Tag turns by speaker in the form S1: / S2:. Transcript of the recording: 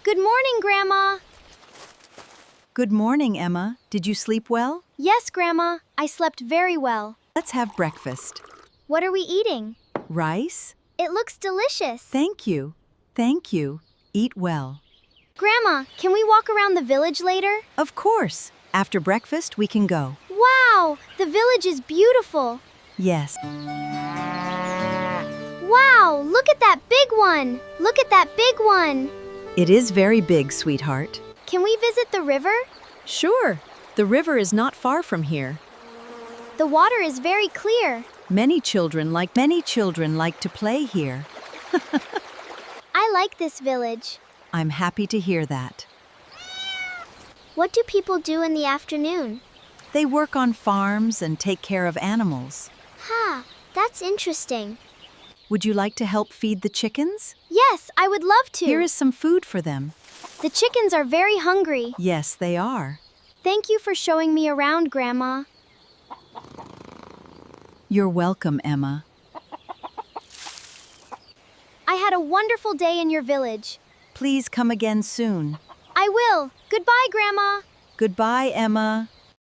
S1: Good morning, Grandma.
S2: Good morning, Emma. Did you sleep well?
S1: Yes, Grandma. I slept very well.
S2: Let's have breakfast.
S1: What are we eating?
S2: Rice?
S1: It looks delicious.
S2: Thank you. Thank you. Eat well.
S1: Grandma, can we walk around the village later?
S2: Of course. After breakfast, we can go.
S1: Wow, the village is beautiful.
S2: Yes.
S1: Wow, look at that big one. Look at that big one.
S2: It is very big, sweetheart.
S1: Can we visit the river?
S2: Sure. The river is not far from here.
S1: The water is very clear.
S2: Many children like to play here.
S1: I like this village.
S2: I'm happy to hear that.
S1: What do people do in the afternoon?
S2: They work on farms and take care of animals.
S1: That's interesting.
S2: Would you like to help feed the chickens?
S1: Yes, I would love to.
S2: Here is some food for them.
S1: The chickens are very hungry.
S2: Yes, they are.
S1: Thank you for showing me around, Grandma.
S2: You're welcome, Emma.
S1: I had a wonderful day in your village.
S2: Please come again soon.
S1: I will. Goodbye, Grandma.
S2: Goodbye, Emma.